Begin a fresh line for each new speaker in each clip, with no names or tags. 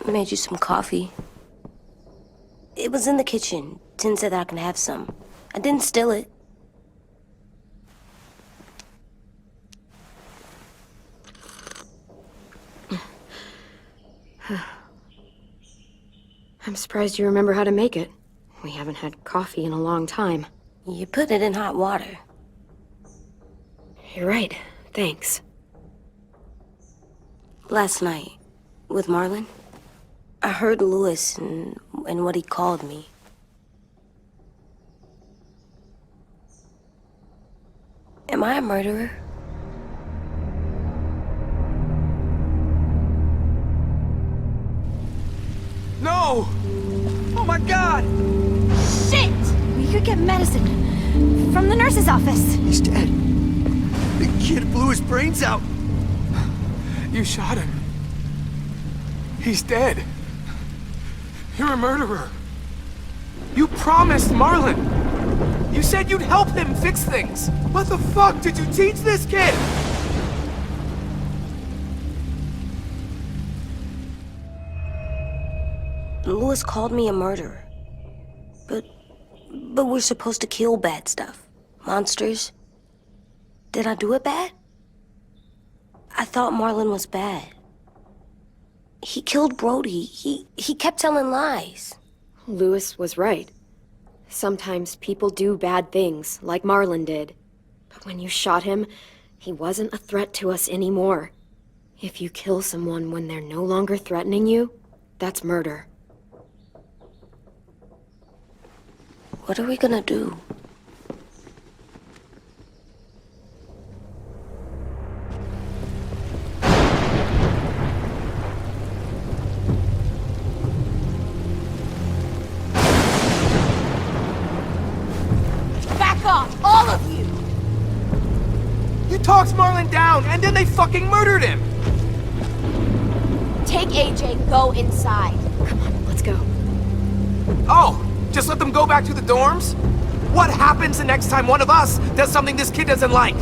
Made you some coffee. It was in the kitchen. Tin said that I can have some. I didn't steal it.
I'm surprised you remember how to make it. We haven't had coffee in a long time.
You put it in hot water.
You're right. Thanks.
Last night, with Marlon, I heard Lewis and what he called me. Am I a murderer?
No! Oh my god!
Shit! We could get medicine from the nurse's office.
He's dead. The kid blew his brains out. You shot him. He's dead. You're a murderer. You promised Marlon. You said you'd help him fix things. What the fuck did you teach this kid?
Lewis called me a murderer. But we're supposed to kill bad stuff. Monsters. Did I do it bad? I thought Marlon was bad. He killed Brody. He kept telling lies.
Lewis was right. Sometimes people do bad things, like Marlon did. But when you shot him, he wasn't a threat to us anymore. If you kill someone when they're no longer threatening you, that's murder.
What are we gonna do?
Back off, all of you!
You talked Marlon down, and then they fucking murdered him!
Take AJ, go inside.
Come on, let's go.
Oh, just let them go back to the dorms? What happens the next time one of us does something this kid doesn't like?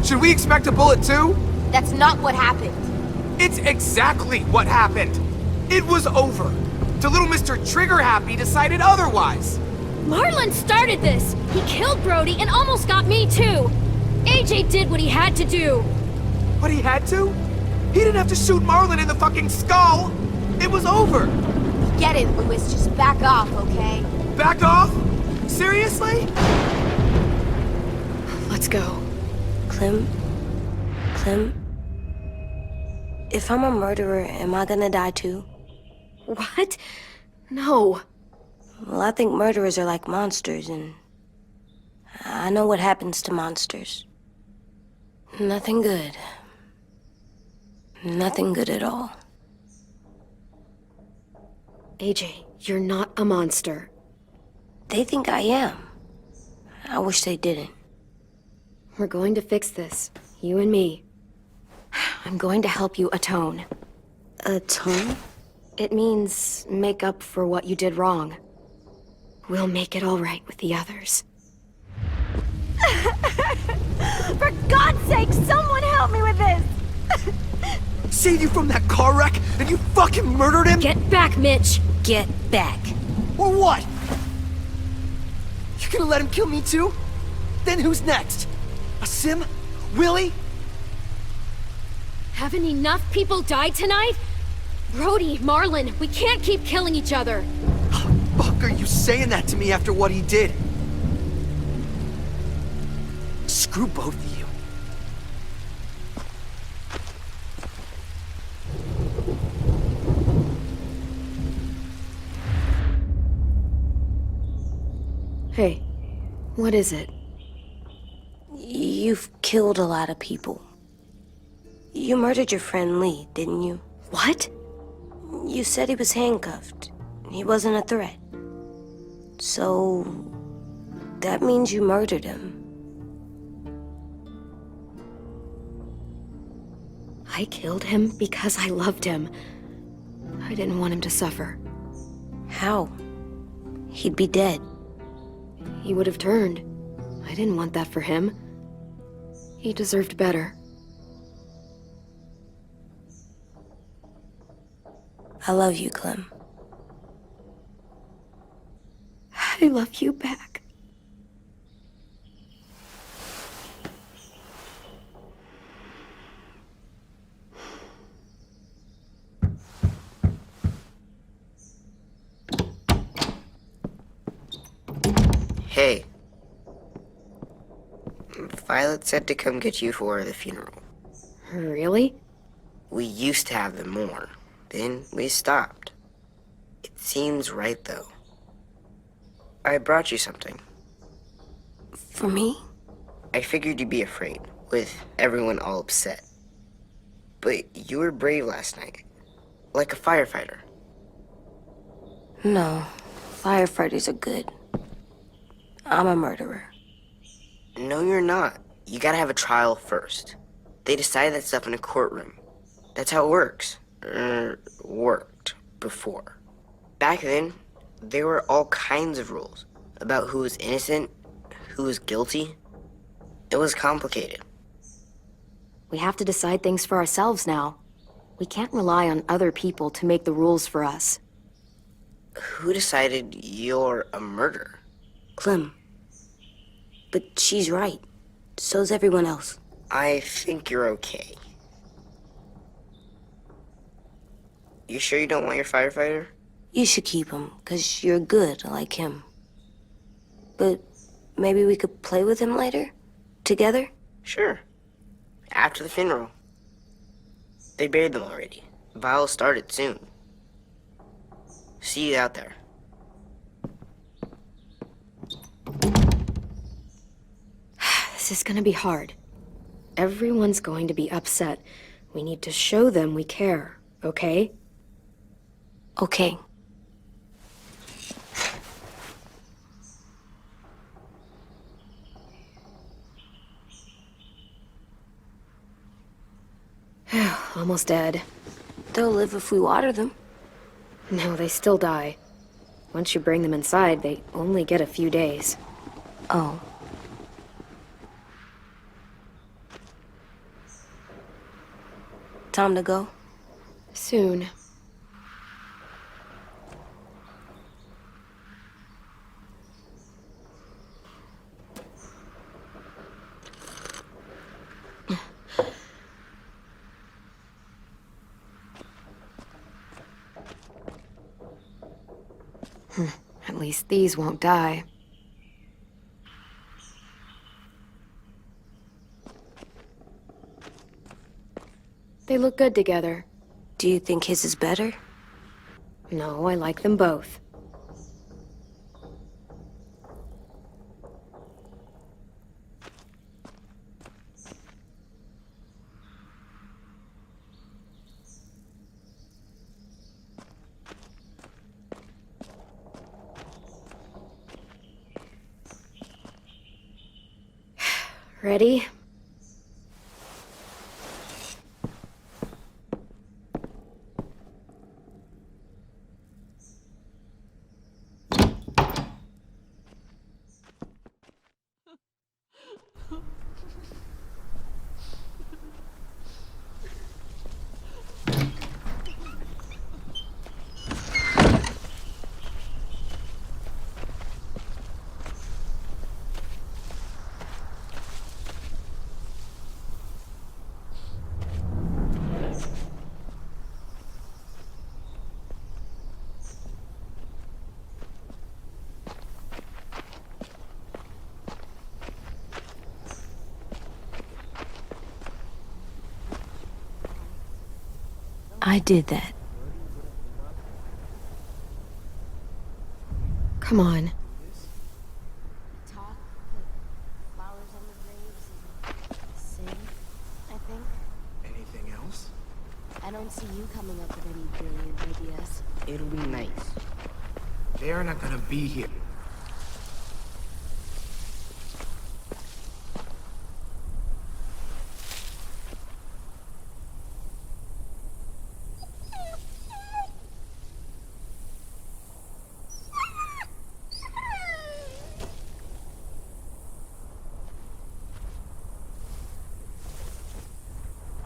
Should we expect a bullet too?
That's not what happened.
It's exactly what happened. It was over. The little Mr. Trigger Happy decided otherwise.
Marlon started this! He killed Brody and almost got me too! AJ did what he had to do!
What he had to? He didn't have to shoot Marlon in the fucking skull! It was over!
Get it, Lewis. Just back off, okay?
Back off? Seriously?
Let's go.
Clem? If I'm a murderer, am I gonna die too?
What? No.
Well, I think murderers are like monsters, and I know what happens to monsters. Nothing good. Nothing good at all.
AJ, you're not a monster.
They think I am. I wish they didn't.
We're going to fix this. You and me. I'm going to help you atone.
Atone?
It means make up for what you did wrong. We'll make it all right with the others.
For God's sake, someone help me with this!
Saved you from that car wreck, and you fucking murdered him?
Get back, Mitch!
Get back.
Or what? You gonna let him kill me too? Then who's next? A Sim? Willie?
Haven't enough people died tonight? Brody, Marlon, we can't keep killing each other.
Fuck are you saying that to me after what he did? Screw both of you.
Hey, what is it?
You've killed a lot of people. You murdered your friend Lee, didn't you?
What?
You said he was handcuffed. He wasn't a threat. So, that means you murdered him.
I killed him because I loved him. I didn't want him to suffer.
How? He'd be dead.
He would have turned. I didn't want that for him. He deserved better.
I love you, Clem.
I love you back.
Hey. Violet said to come get you for the funeral.
Really?
We used to have them more. Then we stopped. It seems right, though. I brought you something.
For me?
I figured you'd be afraid, with everyone all upset. But you were brave last night. Like a firefighter.
No. Firefighters are good. I'm a murderer.
No, you're not. You gotta have a trial first. They decide that stuff in a courtroom. That's how it works. Worked before. Back then, there were all kinds of rules about who was innocent, who was guilty. It was complicated.
We have to decide things for ourselves now. We can't rely on other people to make the rules for us.
Who decided you're a murderer?
Clem. But she's right. So's everyone else.
I think you're okay. You sure you don't want your firefighter?
You should keep him, 'cause you're good like him. But maybe we could play with him later? Together?
Sure. After the funeral. They buried them already. Vile started soon. See you out there.
This is gonna be hard. Everyone's going to be upset. We need to show them we care, okay?
Okay.
Almost dead.
They'll live if we water them.
No, they still die. Once you bring them inside, they only get a few days.
Oh. Time to go?
Soon. At least these won't die. They look good together.
Do you think his is better?
No, I like them both. Ready?
I did that.
Come on.
Talk, put flowers on the graves, and sing, I think.
Anything else?
I don't see you coming up with any brilliant ideas.
It'll be nice.
They're not gonna be here.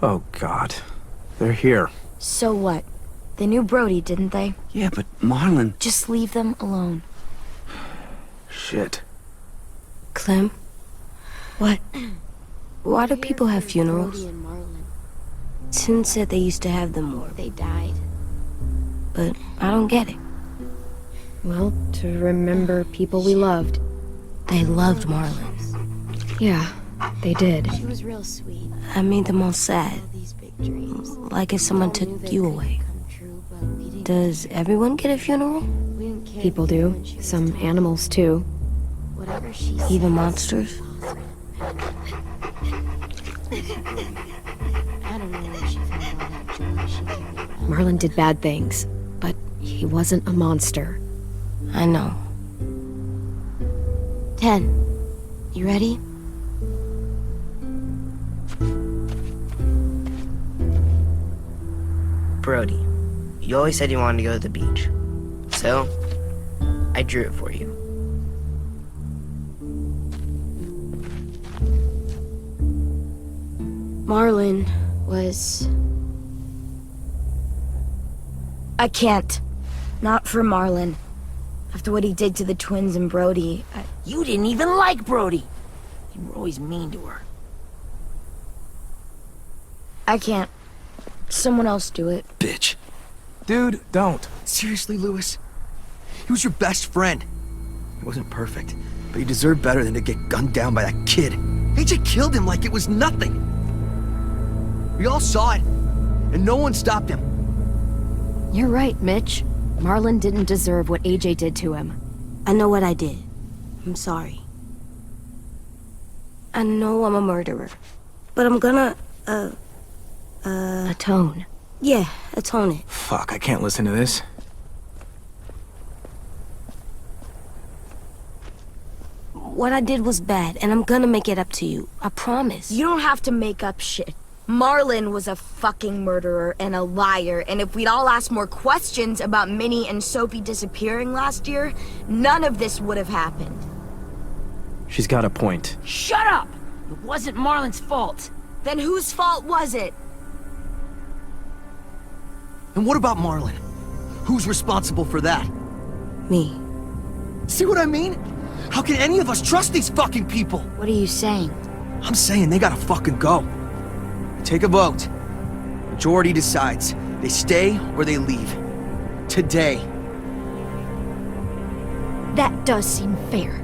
Oh, God. They're here.
So what? They knew Brody, didn't they?
Yeah, but Marlon...
Just leave them alone.
Shit.
Clem,
What?
why do people have funerals?
Brody and Marlon,
Sin said they used to have them more,
they died.
but I don't get it.
Well, to remember people we loved.
They loved Marlon.
Yeah, they did.
She was real sweet.
I made them all sad,
These big dreams.
like if someone took you away.
Come true, but we didn't.
Does everyone get a funeral?
We didn't care.
People do. Some animals, too.
Whatever she said.
Even monsters?
I don't know where she found all that joy she carried around.
Marlon did bad things, but he wasn't a monster.
I know.
10. You ready?
Brody, you always said you wanted to go to the beach. So, I drew it for you.
Marlon was... I can't. Not for Marlon. After what he did to the twins and Brody,
You didn't even like Brody. You were always mean to her.
I can't. Someone else do it.
Bitch.
Dude, don't.
Seriously, Lewis? He was your best friend. He wasn't perfect, but he deserved better than to get gunned down by that kid. AJ killed him like it was nothing. We all saw it, and no one stopped him.
You're right, Mitch. Marlon didn't deserve what AJ did to him.
I know what I did. I'm sorry. I know I'm a murderer. But I'm gonna,
Atone.
yeah, atone it.
Fuck, I can't listen to this.
What I did was bad, and I'm gonna make it up to you. I promise.
You don't have to make up shit. Marlon was a fucking murderer and a liar, and if we'd all asked more questions about Minnie and Sophie disappearing last year, none of this would have happened.
She's got a point.
Shut up! It wasn't Marlon's fault.
Then whose fault was it?
And what about Marlon? Who's responsible for that?
Me.
See what I mean? How can any of us trust these fucking people?
What are you saying?
I'm saying they gotta fucking go. Take a vote. Majority decides. They stay or they leave. Today.
That does seem fair.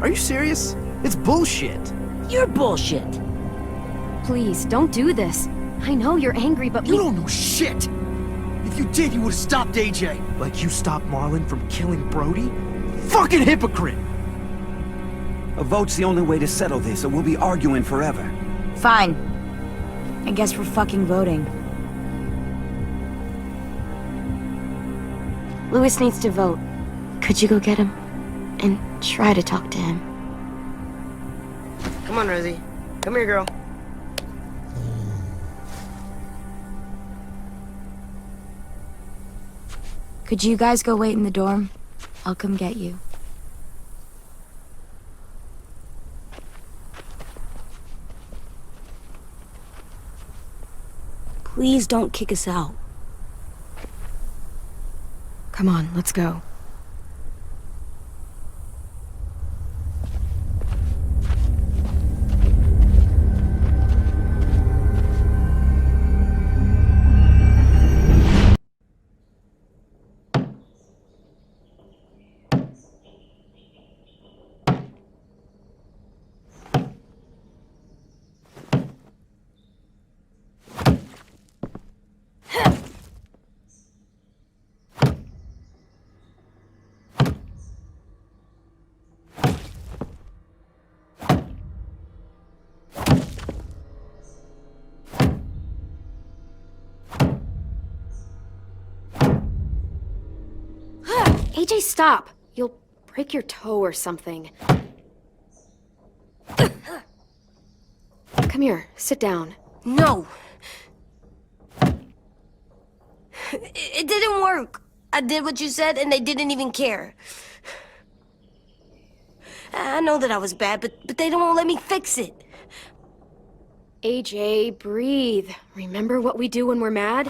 Are you serious? It's bullshit.
You're bullshit.
Please, don't do this. I know you're angry, but
You don't know shit! If you did, you would've stopped AJ.
Like you stopped Marlon from killing Brody? Fucking hypocrite!
A vote's the only way to settle this, or we'll be arguing forever.
Fine. I guess we're fucking voting. Lewis needs to vote. Could you go get him? And try to talk to him.
Come on, Rosie. Come here, girl.
Could you guys go wait in the dorm? I'll come get you.
Please don't kick us out.
come on, let's go. AJ, stop! You'll break your toe or something. Come here, sit down.
No! It didn't work. I did what you said and they didn't even care. I know that I was bad, but they don't let me fix it.
AJ, breathe. Remember what we do when we're mad?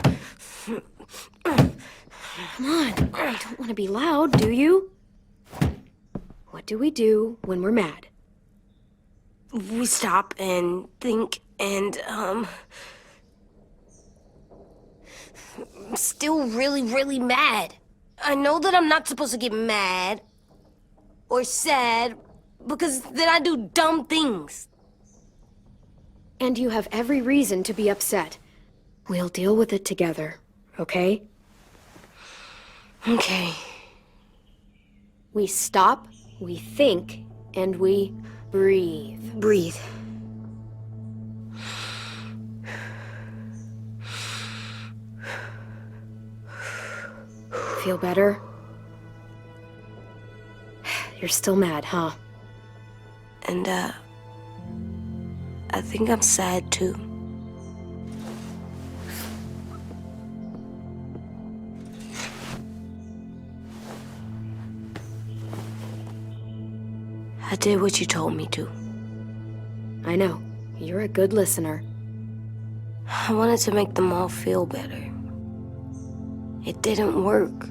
Come on, you don't want to be loud, do you? What do we do when we're mad?
We stop and think and, I'm still really, really mad. I know that I'm not supposed to get mad or sad because then I do dumb things.
And you have every reason to be upset. We'll deal with it together, okay?
Okay.
We stop, we think, and we breathe.
Breathe.
Feel better? You're still mad, huh?
And, I think I'm sad too. I did what you told me to.
I know. You're a good listener.
I wanted to make them all feel better. It didn't work.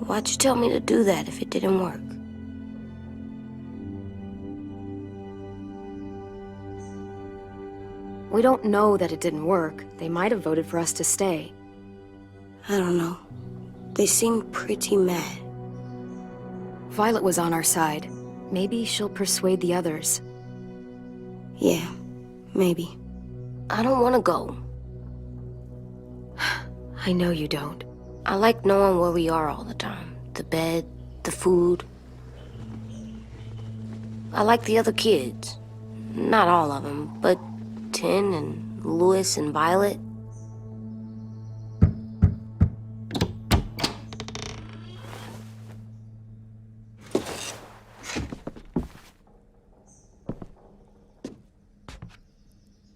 Why'd you tell me to do that if it didn't work?
We don't know that it didn't work. They might have voted for us to stay.
I don't know. They seemed pretty mad.
Violet was on our side. Maybe she'll persuade the others.
Yeah, maybe. I don't want to go.
I know you don't.
I like knowing where we are all the time. The bed, the food. I like the other kids. Not all of them, but Tin and Louis and Violet.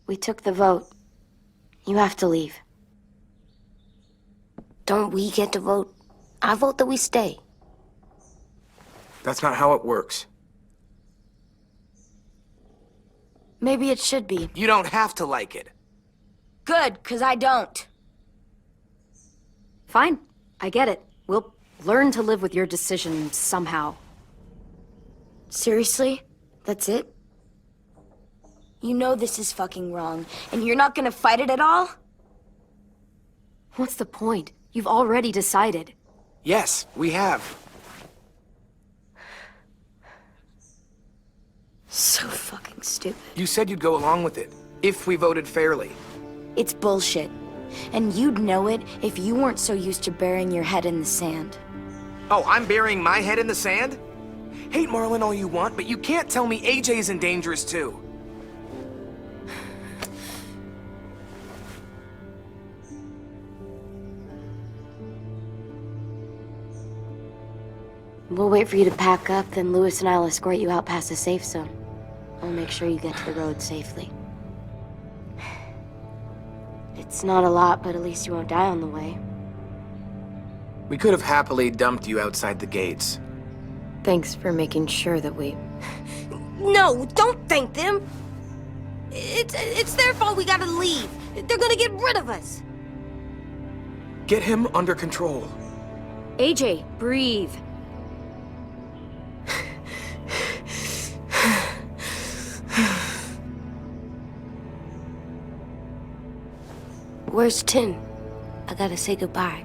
We took the vote. You have to leave. Don't we get to vote? I vote that we stay.
That's not how it works.
Maybe it should be.
You don't have to like it.
Good, 'cause I don't.
Fine. I get it. We'll learn to live with your decision somehow.
Seriously? That's it? You know this is fucking wrong, and you're not gonna fight it at all?
What's the point? You've already decided.
Yes, we have.
So fucking stupid.
You said you'd go along with it, if we voted fairly.
It's bullshit. And you'd know it if you weren't so used to burying your head in the sand.
Oh, I'm burying my head in the sand? Hate Marlin all you want, but you can't tell me AJ's in dangerous too.
We'll wait for you to pack up, then Louis and I'll escort you out past the safe zone. I'll make sure you get to the road safely. It's not a lot, but at least you won't die on the way.
We could have happily dumped you outside the gates.
Thanks for making sure that we...
No, don't thank them! It's their fault we gotta leave. They're gonna get rid of us.
Get him under control.
AJ, breathe.
Where's Tin? I gotta say goodbye.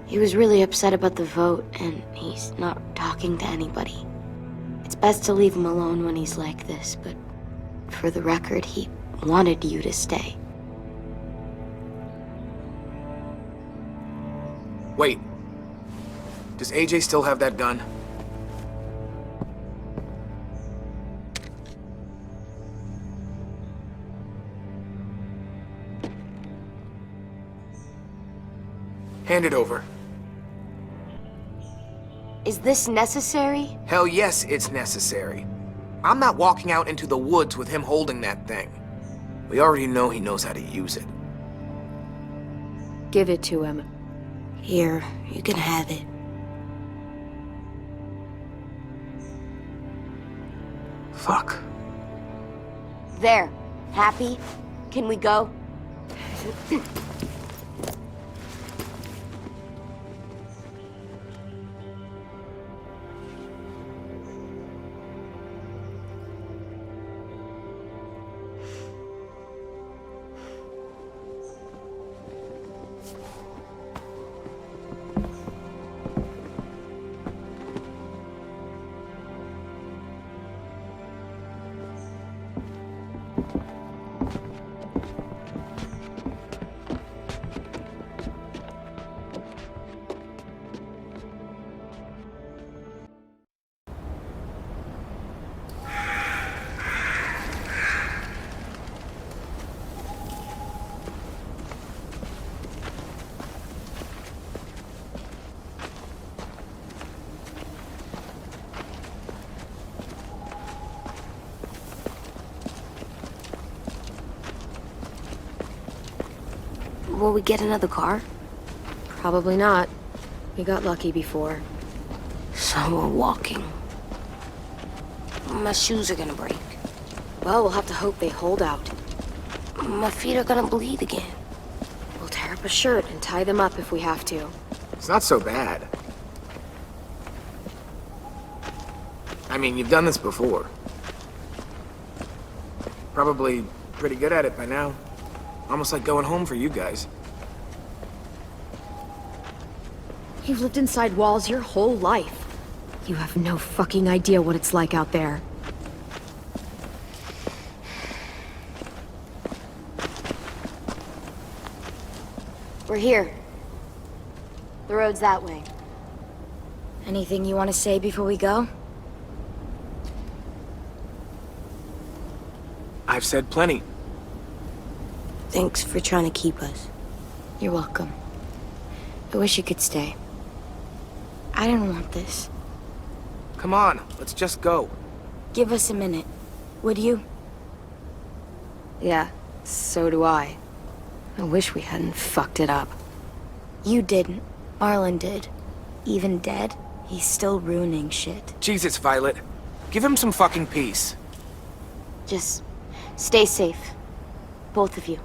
He was really upset about the vote, and he's not talking to anybody. It's best to leave him alone when he's like this, but for the record, he wanted you to stay.
Wait. Does AJ still have that gun? Hand it over.
Is this necessary?
Hell yes, it's necessary. I'm not walking out into the woods with him holding that thing. We already know he knows how to use it.
Give it to him.
Here, you can have it.
Fuck.
There. Happy? Can we go? Will we get another car?
Probably not. We got lucky before.
So we're walking. My shoes are gonna break.
Well, we'll have to hope they hold out.
My feet are gonna bleed again.
We'll tear up a shirt and tie them up if we have to.
It's not so bad. I mean, you've done this before. Probably pretty good at it by now. Almost like going home for you guys.
You've lived inside walls your whole life. You have no fucking idea what it's like out there. We're here. The road's that way.
Anything you want to say before we go?
I've said plenty.
Thanks for trying to keep us.
You're welcome. I wish you could stay. I didn't want this.
Come on, let's just go.
Give us a minute, would you?
Yeah, so do I. I wish we hadn't fucked it up.
You didn't. Marlon did. Even dead, he's still ruining shit.
Jesus, Violet. Give him some fucking peace.
Just stay safe. Both of you.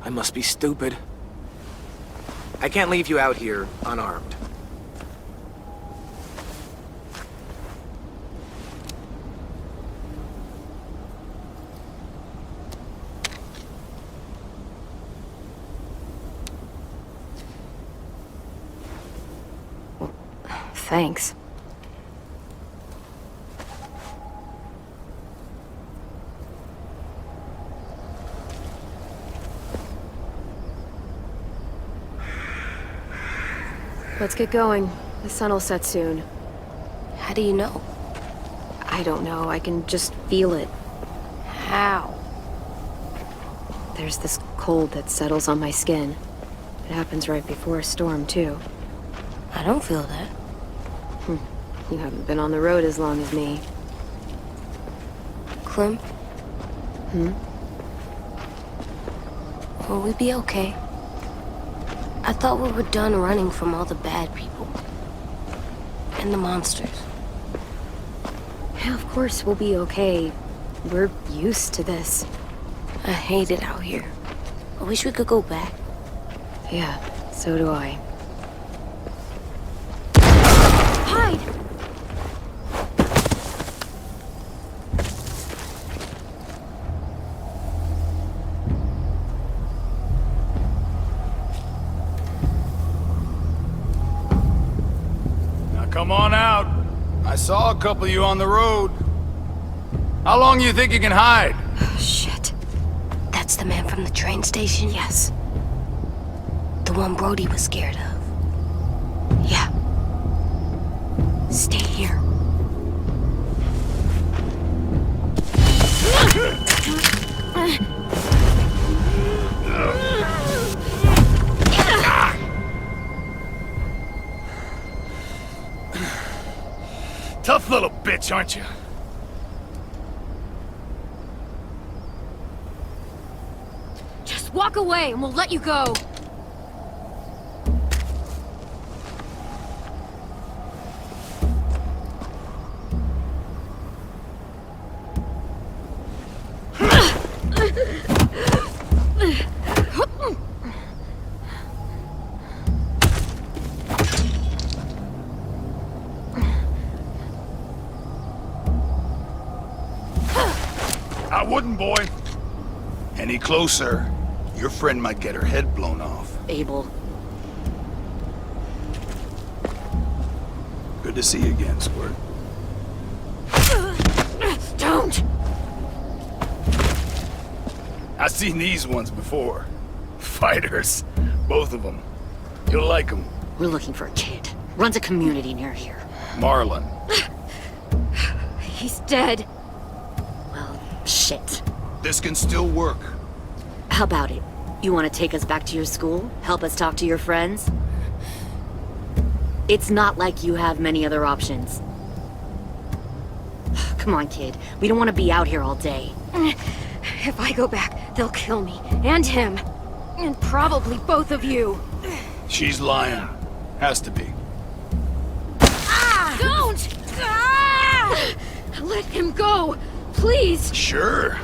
I must be stupid. I can't leave you out here unarmed.
Thanks. Let's get going. The sun will set soon.
How do you know?
I don't know. I can just feel it.
How?
There's this cold that settles on my skin. It happens right before a storm, too.
I don't feel that.
You haven't been on the road as long as me.
Clem? Will we be okay? I thought we were done running from all the bad people. And the monsters.
Yeah, of course we'll be okay. We're used to this.
I hate it out here. I wish we could go back.
Yeah, so do I.
Hide!
Come on out. I saw a couple of you on the road. How long you think you can hide?
Oh, shit.
That's the man from the train station?
Yes.
The one Brody was scared of.
Yeah.
Stay here.
Tough little bitch, aren't you?
Just walk away and we'll let you go.
I wouldn't, boy. Any closer, your friend might get her head blown off.
Abel.
Good to see you again, Squirt.
Don't!
I've seen these ones before. Fighters. Both of them. You'll like them.
We're looking for a kid. Runs a community near here.
Marlon.
He's dead.
Well, shit.
This can still work.
How about it? You want to take us back to your school? Help us talk to your friends?
It's not like you have many other options. Come on, kid. We don't want to be out here all day.
If I go back, they'll kill me. And him. And probably both of you.
She's lying. Has to be.
Don't! Let him go! Please!
Sure.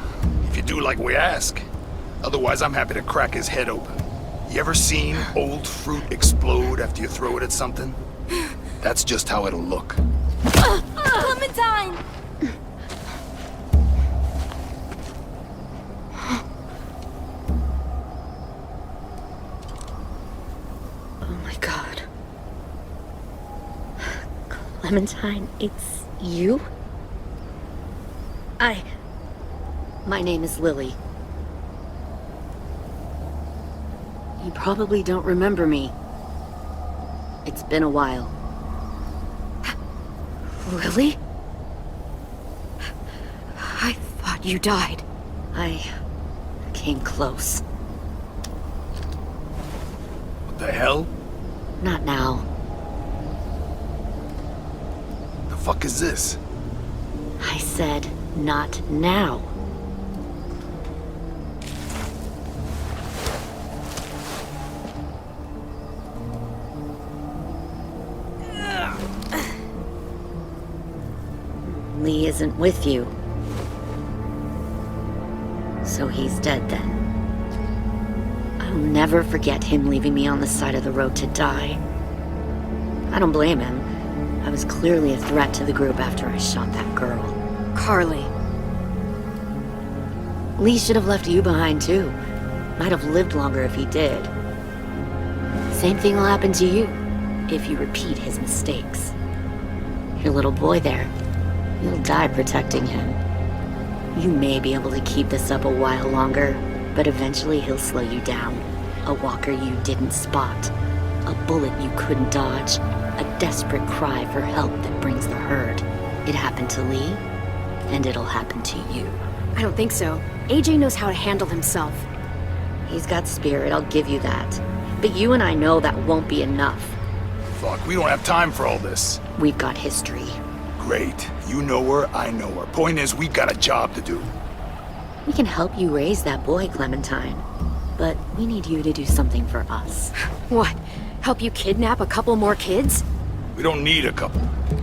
If you do like we ask. Otherwise, I'm happy to crack his head open. You ever seen old fruit explode after you throw it at something? That's just how it'll look.
Clementine!
Oh my god. Clementine, it's you? My name is Lily. You probably don't remember me. It's been a while.
Lily? I thought you died.
I came close.
What the hell?
Not now.
The fuck is this?
I said, not now. Lee isn't with you. So he's dead then. I'll never forget him leaving me on the side of the road to die. I don't blame him. I was clearly a threat to the group after I shot that girl.
Carly.
Lee should have left you behind too. Might have lived longer if he did. Same thing will happen to you if you repeat his mistakes. Your little boy there, you'll die protecting him. You may be able to keep this up a while longer, but eventually he'll slow you down. A walker you didn't spot. A bullet you couldn't dodge. A desperate cry for help that brings the herd. It happened to Lee, and it'll happen to you.
I don't think so. AJ knows how to handle himself.
He's got spirit, I'll give you that. But you and I know that won't be enough.
Fuck, we don't have time for all this.
We've got history.
Great. You know her, I know her. Point is, we got a job to do.
We can help you raise that boy, Clementine. But we need you to do something for us.
What? Help you kidnap a couple more kids?
We don't need a couple.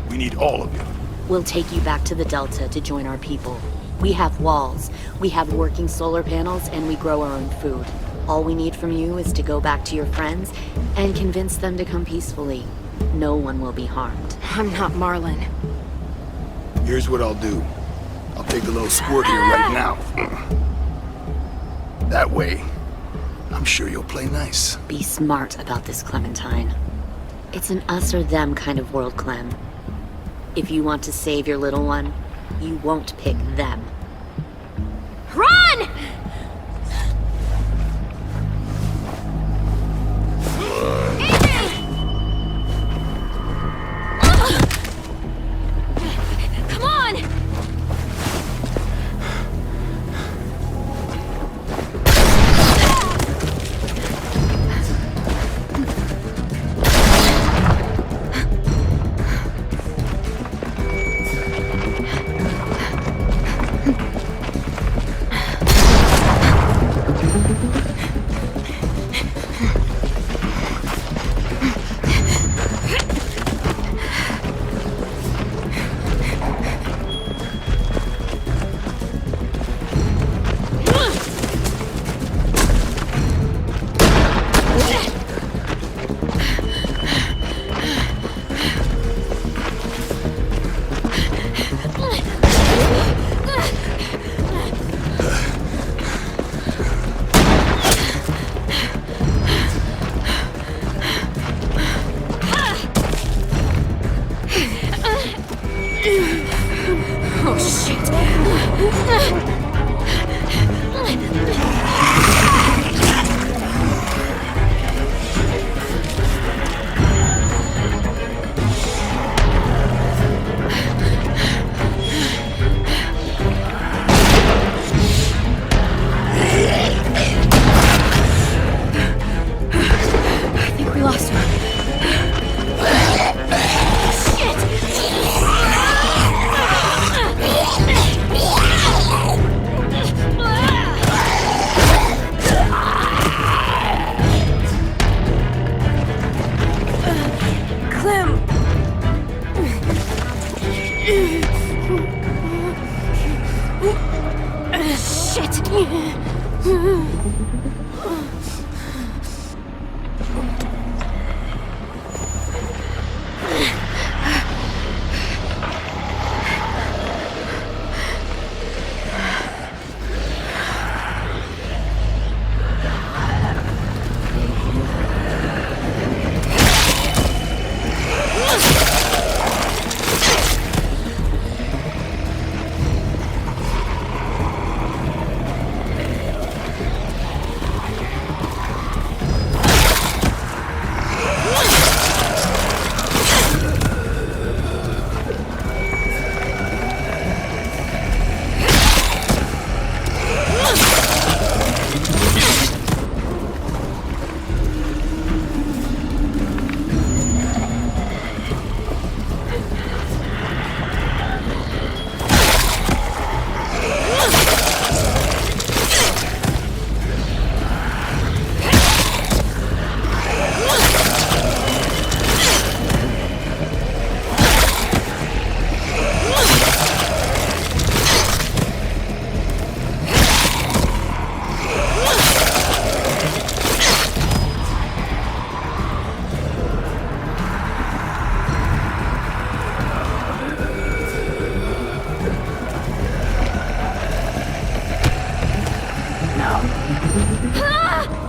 We need all of you.
We'll take you back to the Delta to join our people. We have walls, we have working solar panels, and we grow our own food. All we need from you is to go back to your friends and convince them to come peacefully. No one will be harmed.
I'm not Marlon.
Here's what I'll do. I'll take a little squirt here right now. That way, I'm sure you'll play nice.
Be smart about this, Clementine. It's an us or them kind of world, Clem. If you want to save your little one, you won't pick them.
Run! Come on! Oh, shit. I think we lost her.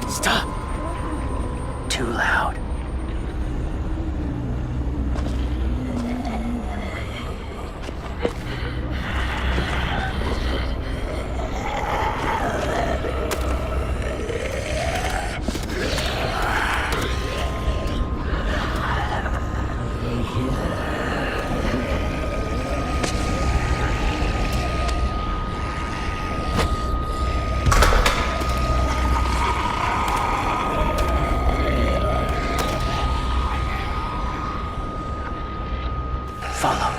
Stop. Too loud. Follow.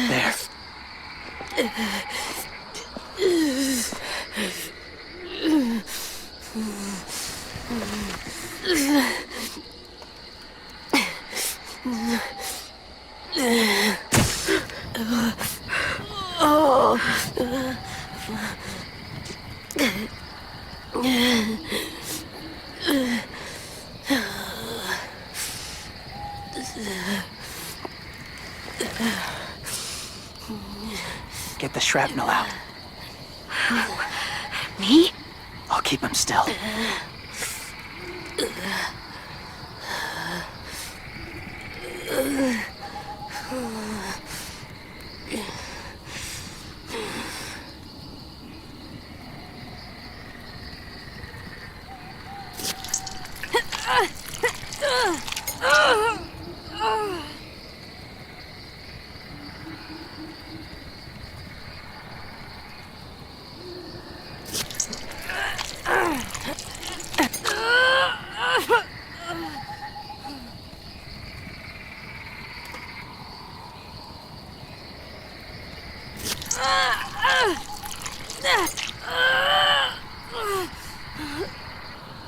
There. Get the shrapnel out.
Me?
I'll keep him still.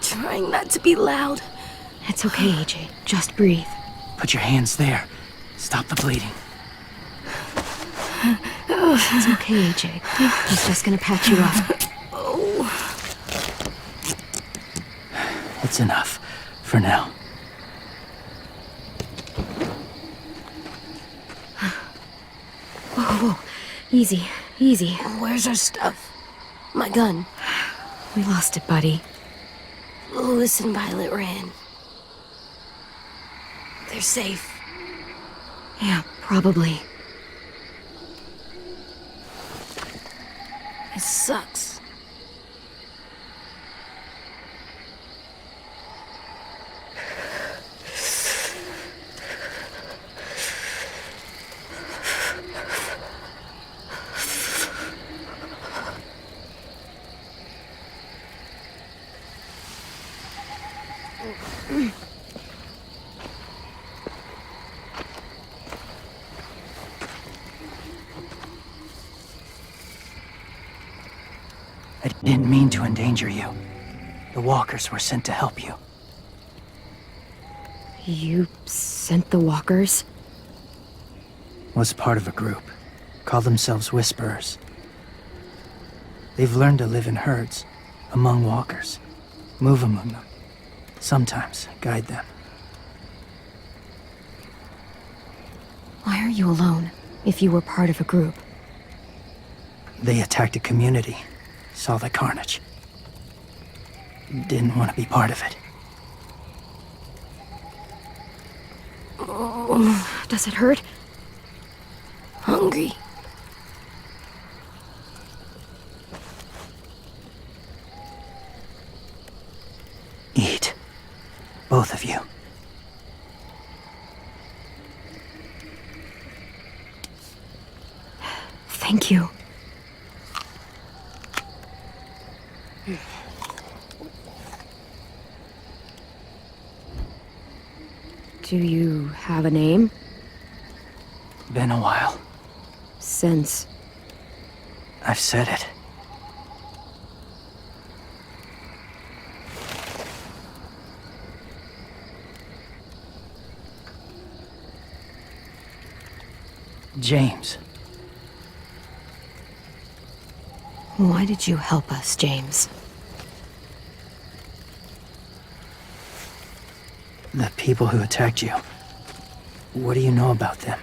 Trying not to be loud.
It's okay, AJ. Just breathe.
Put your hands there. Stop the bleeding.
It's okay, AJ. He's just gonna patch you up.
It's enough. For now.
Whoa. Easy. Easy.
Where's our stuff? My gun.
We lost it, buddy.
Louis and Violet ran. They're safe.
Yeah, probably.
It sucks.
I didn't mean to endanger you. The walkers were sent to help you.
You sent the walkers?
Was part of a group. Call themselves Whisperers. They've learned to live in herds, among walkers. Move among them. Sometimes guide them.
Why are you alone, if you were part of a group?
They attacked a community. Saw the carnage. Didn't want to be part of it.
Does it hurt?
Hungry.
Eat. Both of you.
Thank you. Do you have a name?
Been a while.
Since...
I've said it. James.
Why did you help us, James?
The people who attacked you. What do you know about them?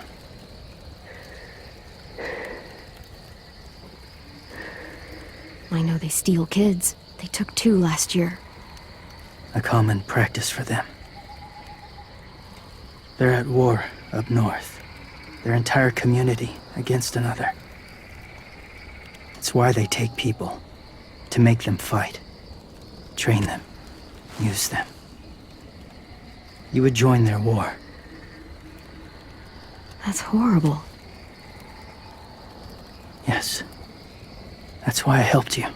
I know they steal kids. They took 2 last year.
A common practice for them. They're at war up north. Their entire community against another. It's why they take people. To make them fight. Train them. Use them. You would join their war.
That's horrible.
Yes. That's why I helped you.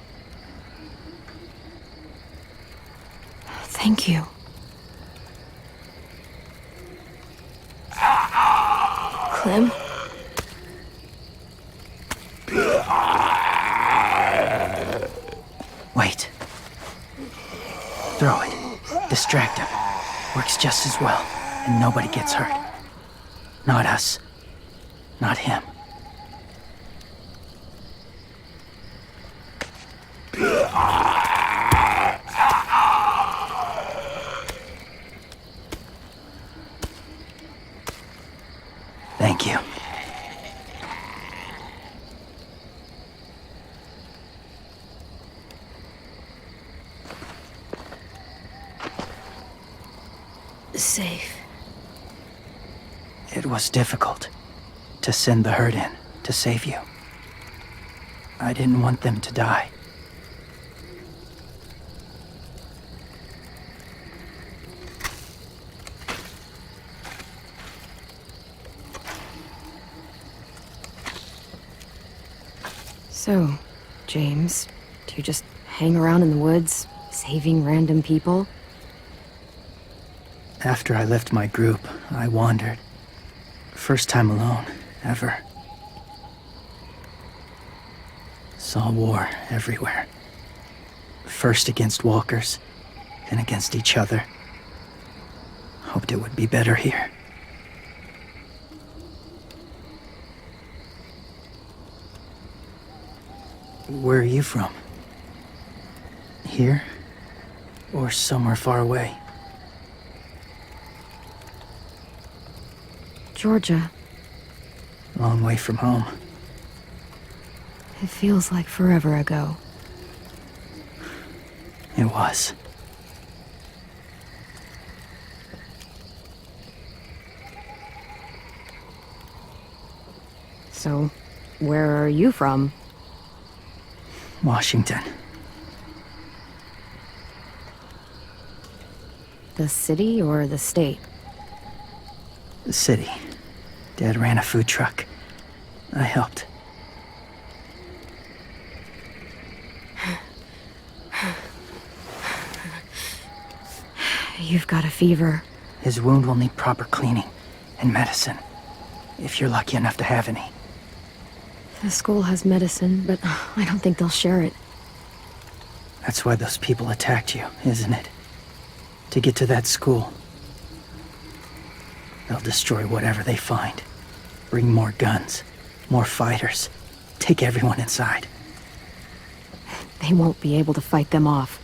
Thank you.
Clem?
Wait. Throw it. Distract him. Works just as well, and nobody gets hurt. Not us. Not him. Thank you.
Safe.
It was difficult to send the herd in to save you. I didn't want them to die.
So, James, do you just hang around in the woods, saving random people?
After I left my group, I wandered. First time alone, ever. Saw war everywhere. First against walkers, then against each other. Hoped it would be better here. Where are you from? Here? Or somewhere far away?
Georgia.
Long way from home.
It feels like forever ago.
It was.
So, where are you from?
Washington.
The city or the state?
The city. Dad ran a food truck. I helped.
You've got a fever.
His wound will need proper cleaning and medicine, if you're lucky enough to have any.
The school has medicine, but I don't think they'll share it.
That's why those people attacked you, isn't it? To get to that school. They'll destroy whatever they find. Bring more guns, more fighters. Take everyone inside.
They won't be able to fight them off.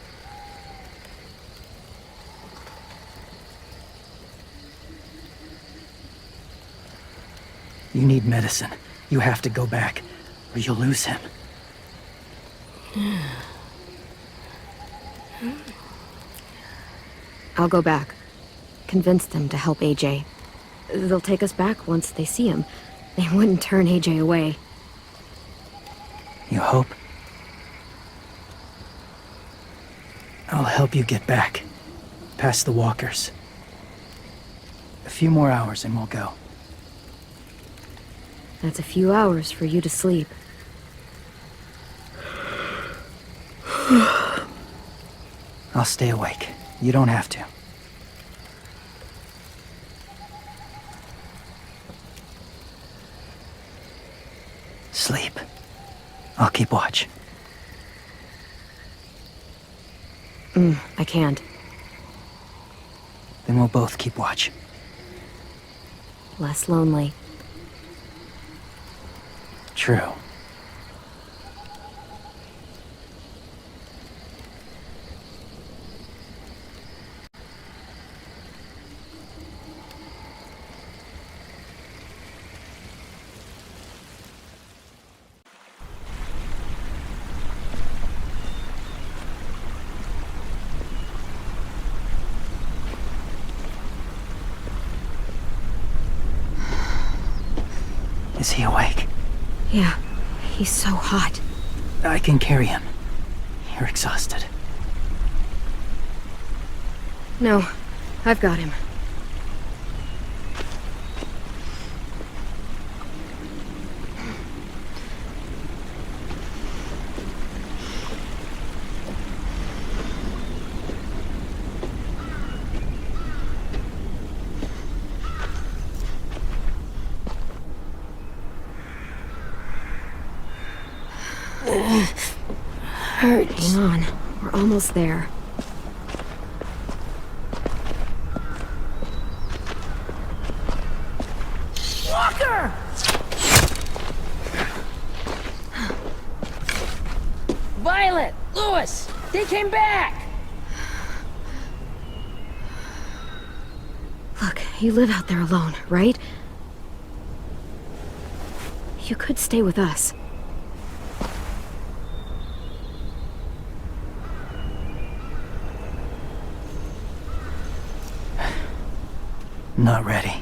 You need medicine. You have to go back, or you'll lose him.
I'll go back. Convince them to help AJ. They'll take us back once they see him. They wouldn't turn AJ away.
You hope? I'll help you get back. Past the walkers. A few more hours and we'll go.
That's a few hours for you to sleep.
I'll stay awake. You don't have to. Sleep. I'll keep watch.
I can't.
Then we'll both keep watch.
Less lonely.
True. Is he awake?
Yeah, he's so hot.
I can carry him. You're exhausted.
No, I've got him.
Hurts.
Hang on, we're almost there.
Walker! Violet! Lewis! They came back!
Look, you live out there alone, right? You could stay with us.
Not ready.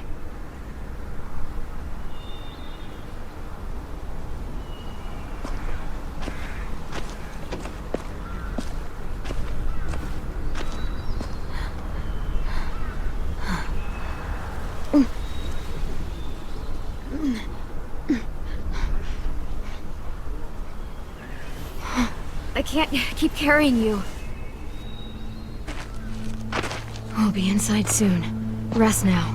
I can't keep carrying you. We'll be inside soon. Rest now.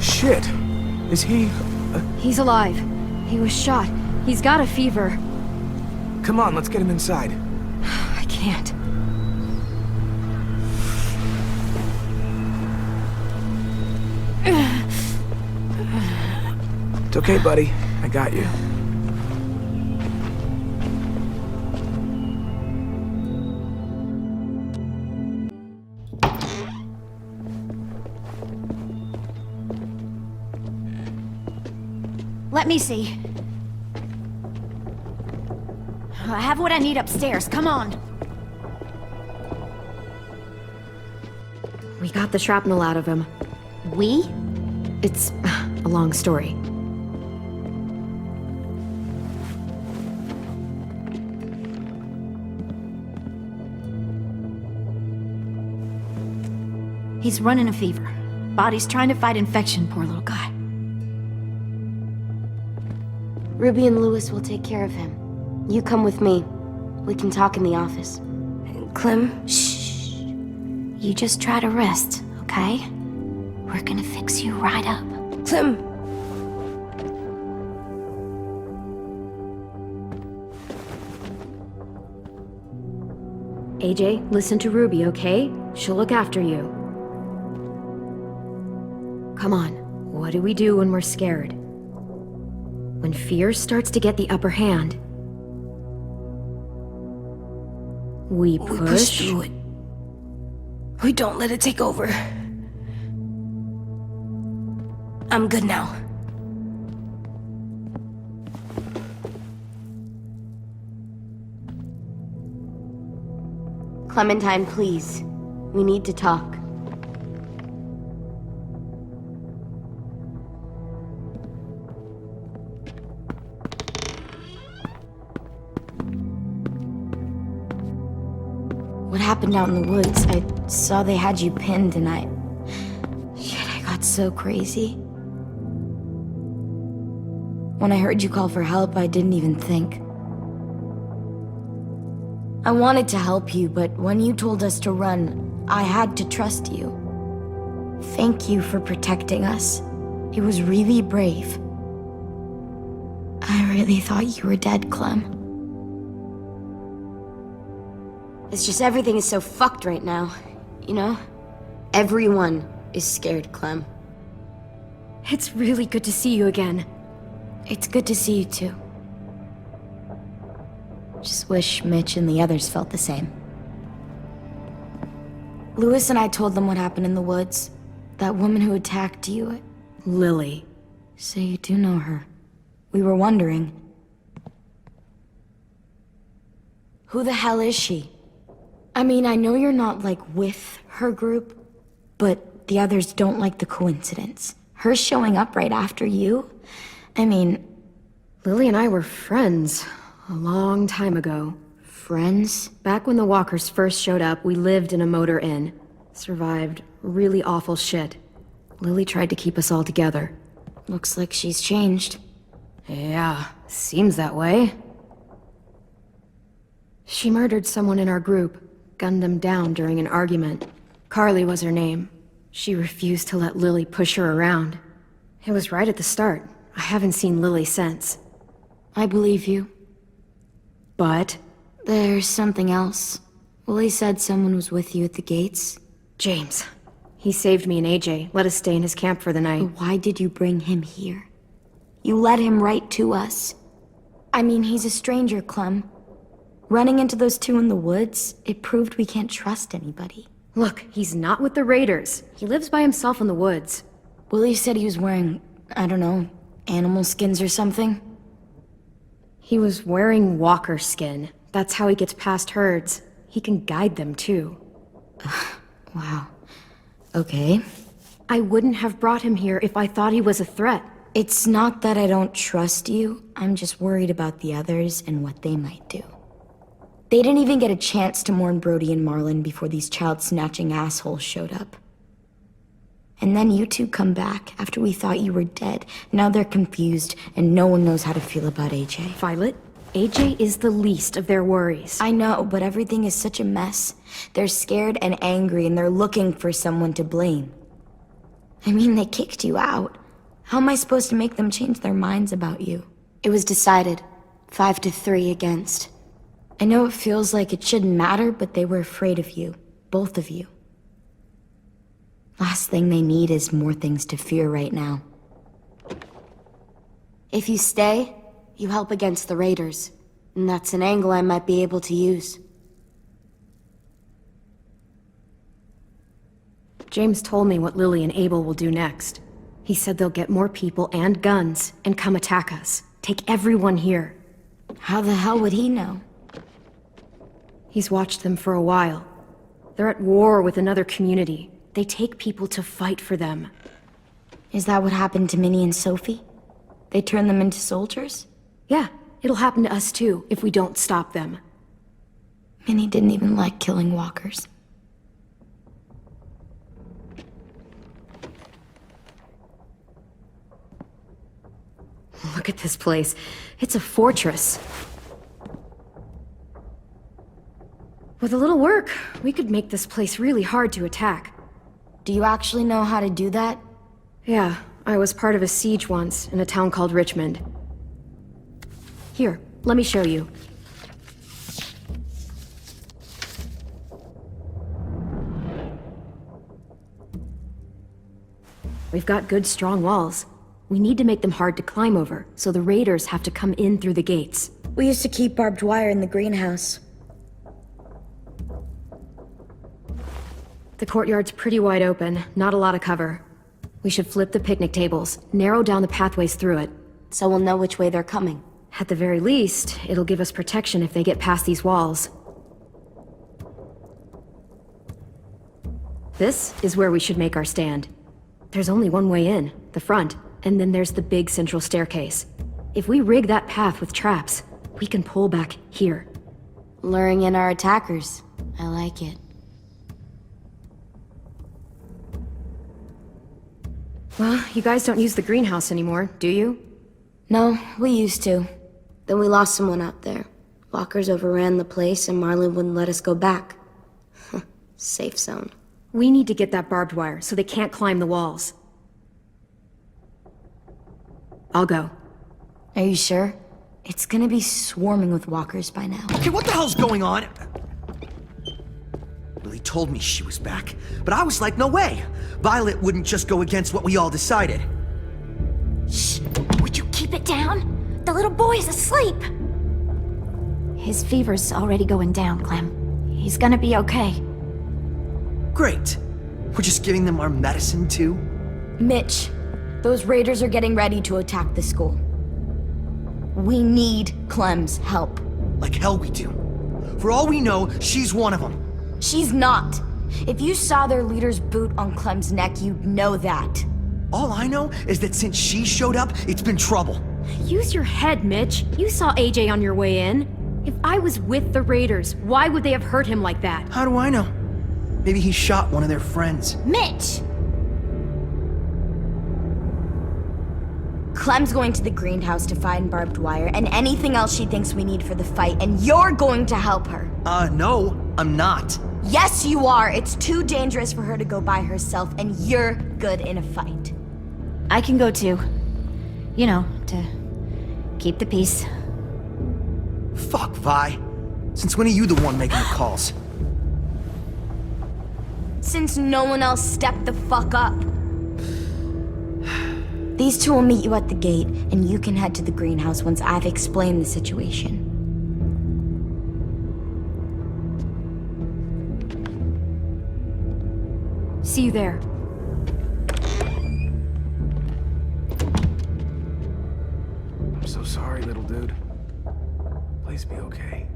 Shit! Is he...
He's alive. He was shot. He's got a fever.
Come on, let's get him inside.
I can't.
It's okay, buddy. I got you.
Let me see. I have what I need upstairs. Come on.
We got the shrapnel out of him.
We?
It's a long story.
He's running a fever. Body's trying to fight infection, poor little guy.
Ruby and Lewis will take care of him. You come with me. We can talk in the office. Clem?
Shh. You just try to rest, okay? We're gonna fix you right up.
Clem!
AJ, listen to Ruby, okay? She'll look after you. Come on, what do we do when we're scared? When fear starts to get the upper hand, we push
through it. We don't let it take over. I'm good now. Clementine, please. We need to talk.
What happened out in the woods? I saw they had you pinned and I got so crazy. When I heard you call for help, I didn't even think. I wanted to help you, but when you told us to run, I had to trust you. Thank you for protecting us. It was really brave. I really thought you were dead, Clem.
It's just everything is so fucked right now, you know? Everyone is scared, Clem.
It's really good to see you again.
It's good to see you too. Just wish Mitch and the others felt the same. Lewis and I told them what happened in the woods. That woman who attacked you.
Lily.
So you do know her. We were wondering. Who the hell is she? I mean, I know you're not, like, with her group, but the others don't like the coincidence. Her showing up right after you? I mean...
Lily and I were friends a long time ago.
Friends?
Back when the walkers first showed up, we lived in a motor inn. Survived really awful shit. Lily tried to keep us all together.
Looks like she's changed.
Yeah, seems that way. She murdered someone in our group, gunned them down during an argument. Carly was her name. She refused to let Lily push her around. It was right at the start. I haven't seen Lily since.
I believe you.
But...
There's something else. Willie said someone was with you at the gates.
James. He saved me and AJ, let us stay in his camp for the night.
But why did you bring him here? You led him right to us. I mean, he's a stranger, Clem. Running into those two in the woods, it proved we can't trust anybody.
Look, he's not with the Raiders. He lives by himself in the woods.
Willie said he was wearing, I don't know, animal skins or something.
He was wearing walker skin. That's how he gets past herds. He can guide them, too.
Wow. Okay.
I wouldn't have brought him here if I thought he was a threat.
It's not that I don't trust you. I'm just worried about the others and what they might do. They didn't even get a chance to mourn Brody and Marlon before these child-snatching assholes showed up. And then you two come back after we thought you were dead. Now they're confused, and no one knows how to feel about AJ.
Violet, AJ is the least of their worries.
I know, but everything is such a mess. They're scared and angry, and they're looking for someone to blame. I mean, they kicked you out. How am I supposed to make them change their minds about you? It was decided. 5-3 against. I know it feels like it shouldn't matter, but they were afraid of you. Both of you. Last thing they need is more things to fear right now. If you stay, you help against the Raiders. And that's an angle I might be able to use.
James told me what Lily and Abel will do next. He said they'll get more people and guns and come attack us. Take everyone here.
How the hell would he know?
He's watched them for a while. They're at war with another community. They take people to fight for them.
Is that what happened to Minnie and Sophie? They turn them into soldiers?
Yeah, it'll happen to us too, if we don't stop them.
Minnie didn't even like killing walkers.
Look at this place. It's a fortress. With a little work, we could make this place really hard to attack.
Do you actually know how to do that?
Yeah, I was part of a siege once in a town called Richmond. Here, let me show you. We've got good, strong walls. We need to make them hard to climb over, so the raiders have to come in through the gates.
We used to keep barbed wire in the greenhouse.
The courtyard's pretty wide open, not a lot of cover. We should flip the picnic tables, narrow down the pathways through it.
So we'll know which way they're coming.
At the very least, it'll give us protection if they get past these walls. This is where we should make our stand. There's only one way in, the front, and then there's the big central staircase. If we rig that path with traps, we can pull back here.
Luring in our attackers. I like it.
Well, you guys don't use the greenhouse anymore, do you?
No, we used to. Then we lost someone out there. Walkers overran the place and Marlon wouldn't let us go back. Safe zone.
We need to get that barbed wire so they can't climb the walls. I'll go.
Are you sure? It's gonna be swarming with walkers by now.
Okay, what the hell's going on? Lily told me she was back, but I was like, no way. Violet wouldn't just go against what we all decided.
Shh! Would you keep it down? The little boy's asleep! His fever's already going down, Clem. He's gonna be okay.
Great. We're just giving them our medicine, too?
Mitch, those raiders are getting ready to attack the school. We need Clem's help.
Like hell we do. For all we know, she's one of them.
She's not. If you saw their leader's boot on Clem's neck, you'd know that.
All I know is that since she showed up, it's been trouble.
Use your head, Mitch. You saw AJ on your way in. If I was with the raiders, why would they have hurt him like that?
How do I know? Maybe he shot one of their friends.
Mitch!
Clem's going to the greenhouse to find barbed wire and anything else she thinks we need for the fight, and you're going to help her.
No, I'm not.
Yes, you are. It's too dangerous for her to go by herself, and you're good in a fight.
I can go too. You know, to keep the peace.
Fuck, Vi. Since when are you the one making the calls?
Since no one else stepped the fuck up. These two will meet you at the gate, and you can head to the greenhouse once I've explained the situation.
See you there.
I'm so sorry, little dude. Please be okay.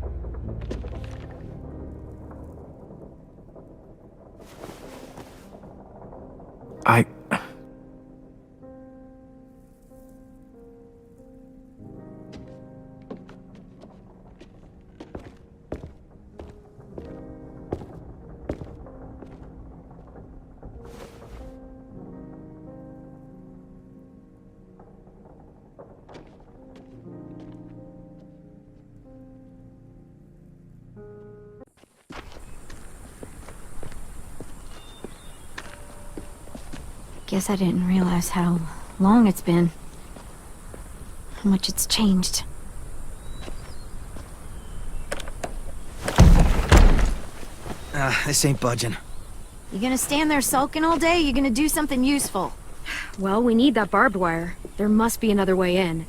Guess I didn't realize how long it's been. How much it's changed.
This ain't budging.
You gonna stand there sulking all day? You gonna do something useful?
Well, we need that barbed wire. There must be another way in.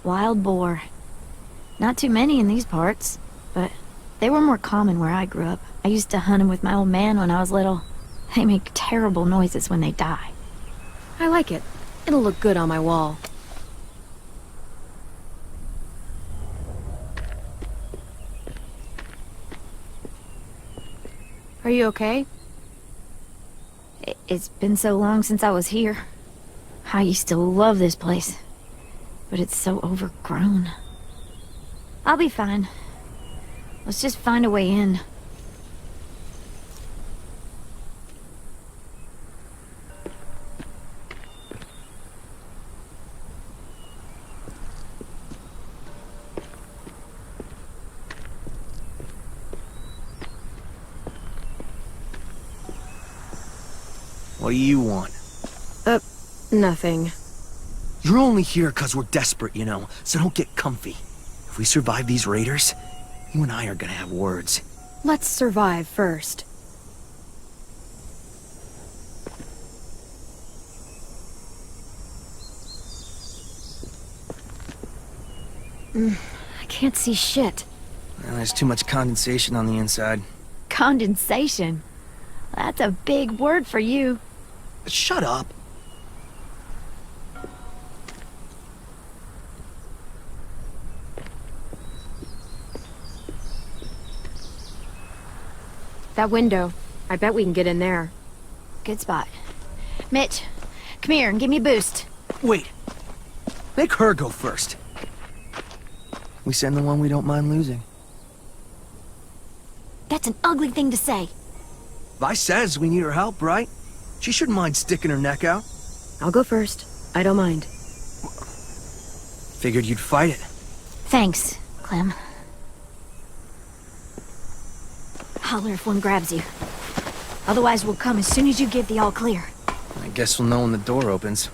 Wild boar. Not too many in these parts, but they were more common where I grew up. I used to hunt them with my old man when I was little. They make terrible noises when they die.
I like it. It'll look good on my wall. Are you okay?
It's been so long since I was here. I used to love this place, but it's so overgrown. I'll be fine. Let's just find a way in.
What do you want?
Nothing.
You're only here because we're desperate, you know, so don't get comfy. If we survive these raiders, you and I are gonna have words.
Let's survive first. I can't see shit.
Well, there's too much condensation on the inside.
Condensation? That's a big word for you.
Shut up.
That window. I bet we can get in there.
Good spot. Mitch, come here and give me a boost.
Wait. Make her go first. We send the one we don't mind losing.
That's an ugly thing to say.
Vi says we need her help, right? She shouldn't mind sticking her neck out.
I'll go first. I don't mind.
Figured you'd fight it.
Thanks, Clem. Holler if one grabs you. Otherwise, we'll come as soon as you give the all clear.
I guess we'll know when the door opens.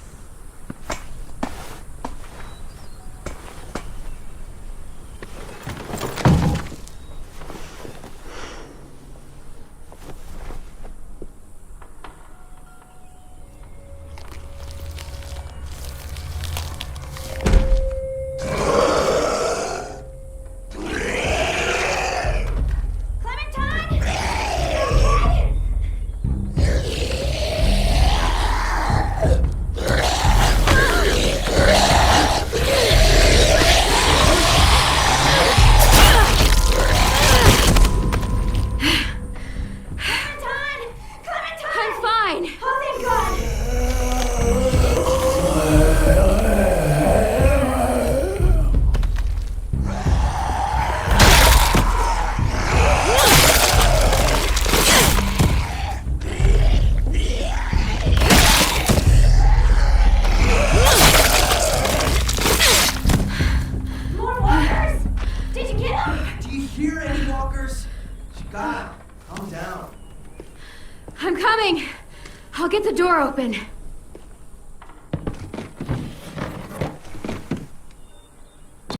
I'm coming! I'll get the door open.